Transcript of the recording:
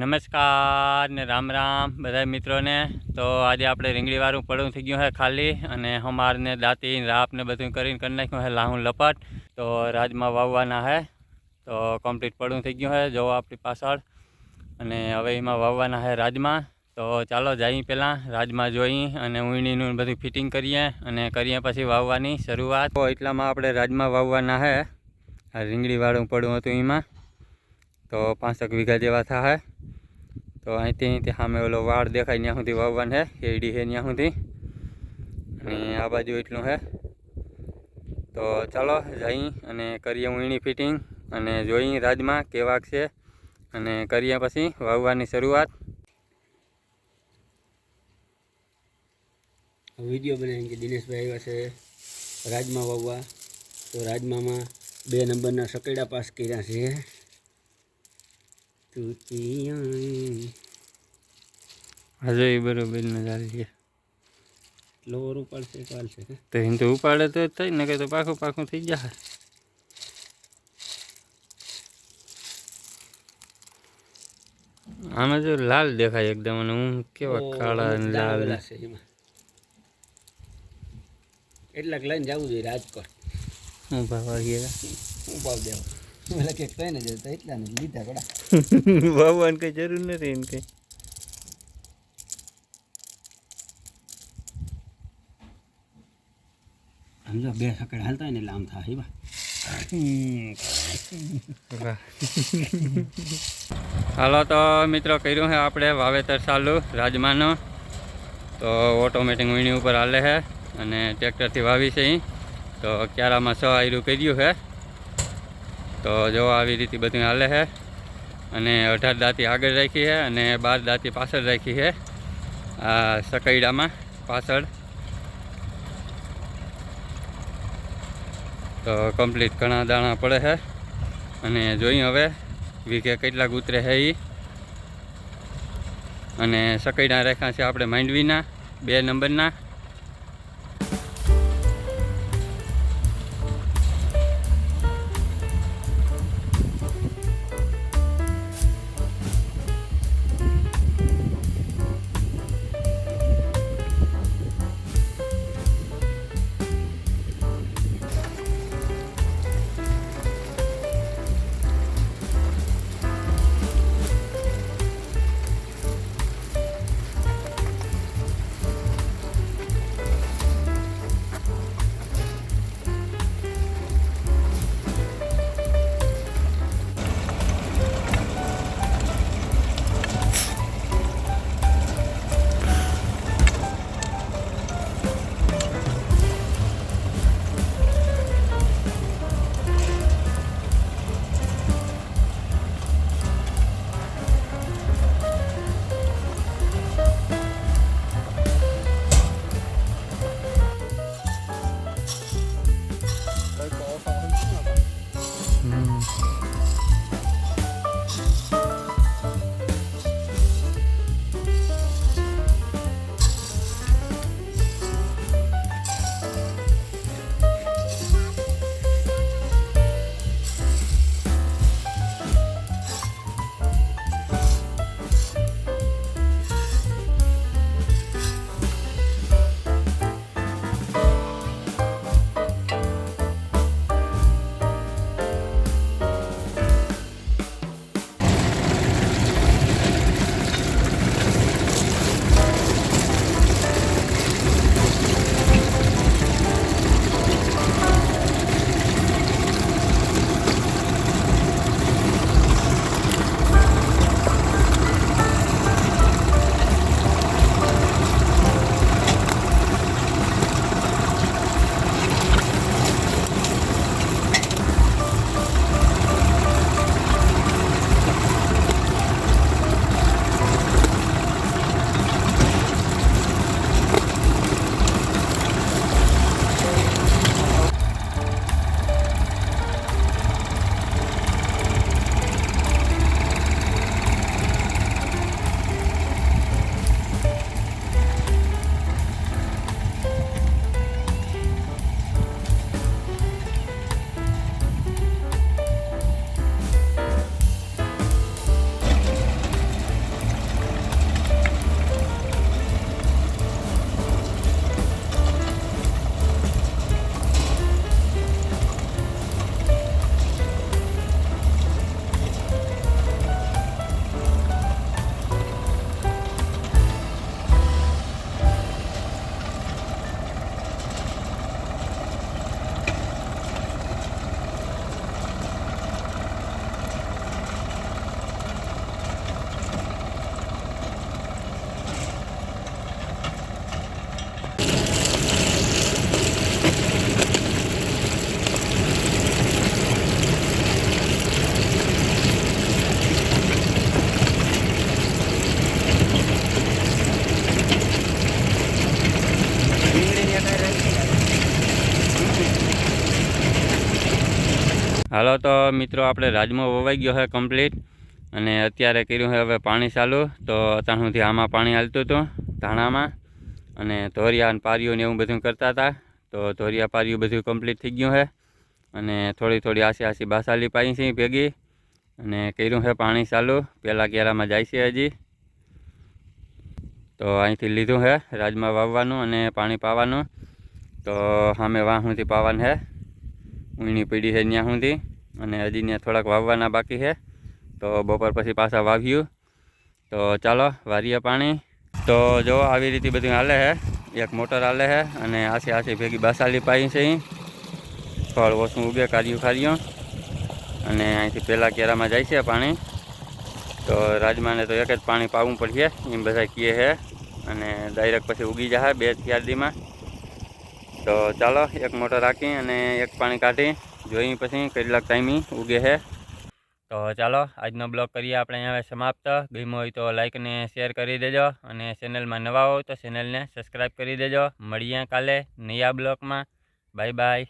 નમસ્કાર ને રામ રામ બધા મિત્રોને। તો આજે આપણે રીંગણીવાળું પડવું થઈ ગયું છે ખાલી, અને હમારને દાંતી રાપ ને બધું કરીને કરી નાખ્યું છે લાહું લપટ। તો રાજમાં વાવવાના છે, તો કમ્પ્લીટ પડવું થઈ ગયું છે જો આપણી પાછળ, અને હવે એમાં વાવવાના છે રાજમાં। તો ચાલો જઈએ પહેલાં રાજમાં જોઈ અને ઊંણીનું બધું ફિટિંગ કરીએ અને કરીએ પછી વાવવાની શરૂઆત। તો એટલામાં આપણે રાજમાં વાવવાના છે। આ રીંગણીવાળું પડવું હતું એમાં, તો 5 વીઘા જેવા થાય। તો અહીંથી સામે ઓલો વાડ દેખાય ત્યાં સુધી વાવવાનું છે, શેરડી છે ત્યાં સુધી, અને આ બાજુ એટલું છે। તો ચાલો જઈ અને કરીએ ઊંણી ફિટિંગ અને જોઈ રાજમાં કેવાક છે, અને કરીએ પછી વાવવાની શરૂઆત। વિડીયો બનાવીને દિનેશભાઈ આવ્યા છે રાજમાં વાવવા। તો રાજમામાં 2 નંબરના સકેડા પાસ કર્યા છે। હજુ એ બરોબર નજારી છે, લોવર ઉપાડશે ચાલશે તો એમ તો ઉપાડે તો થઈ ને, કે તો પાખું પાખું થઈ જશે। આમાં જો લાલ દેખાય એકદમ, અને હું કેવા કાળા અને લાલ છે એમાં। એટલાક લઈને જવું જોઈએ રાજકોટ, હું ભાવ ગયા હું ભાવ દેવા પેલા કે કઈ ને જતા એટલા ને લીધા કડા વાવવાની કઈ જરૂર નથી એને કઈ। સમજો 2 સકડા હાલતા હોય ને એટલે આમ થાય હાલો તો મિત્રો કર્યું છે આપણે વાવેતર ચાલુ રાજમાનો। તો ઓટોમેટિક વીણી ઉપર હાલે છે અને ટ્રેક્ટરથી વાવી છે અહીં। તો ક્યારામાં 6 આયરું કર્યું છે। તો જો આવી રીતે બધું હાલે છે, અને 18 દાંતી આગળ રાખી છે અને 12 દાંતી પાછળ રાખી છે આ સકૈડામાં પાછળ। તો કમ્પ્લીટ ઘણા દાણા પડે છે, અને જોઈએ હવે વીઘે કેટલાક ઉતરે છે એ। અને સકૈડા રાખ્યા છે આપણે માંડવીના 2 નંબરના। હાલો તો મિત્રો આપણે રાજમાં વવાઈ ગયો છે કમ્પ્લીટ અને અત્યારે કર્યું છે હવે પાણી ચાલુ. તો અત્યાર સુધી આમાં પાણી હાલતું હતું ધાણામાં અને ધોરિયા અને પારીઓ ને એવું બધું કરતા હતા. તો ધોરિયા પારીઓ બધું કમ્પ્લીટ થઈ ગયું છે અને થોડી થોડી આસી બાસાલી પાઈ છે ભેગી અને કર્યું છે પાણી ચાલુ. પહેલાં કેરામાં જાય છે હજી. તો અહીંથી લીધું છે રાજમાં વાવવાનું અને પાણી પાવાનું. તો સામે વાં સુધી પાવાનું છે, ઊંણી પડી છે ત્યાં સુધી અને હજી ત્યાં થોડાક વાવવાના બાકી છે. તો બપોર પછી પાછા વાવ્યું. તો ચાલો વારીએ પાણી. તો જો આવી રીતે બધું હાલે છે, એક મોટર હાલે છે અને આસી ભેગી બાસાલી પાઈ છે. ફળ ઓછું ઉગે કાર્યું અને અહીંથી પહેલાં કેરામાં જાય છે પાણી. તો રાજમાને તો એક જ પાણી પાવું પડશે એમ બધા કહે છે અને ડાયરેક્ટ પછી ઉગી જશે 2-4 દીમાં. તો ચાલો એક મોટર રાખી અને એક પાણી કાઢી જોઈ પછી કેટલાક ટાઈમે ઉગે છે. તો ચાલો આજનો બ્લોગ કરીએ આપણે હવે સમાપ્ત. ગમ્યો હોય તો લાઈક અને શેર કરી દેજો અને ચેનલમાં નવા હોય તો ચેનલને સબસ્ક્રાઈબ કરી દેજો. મળીએ કાલે નયા બ્લોગમાં. Bye bye.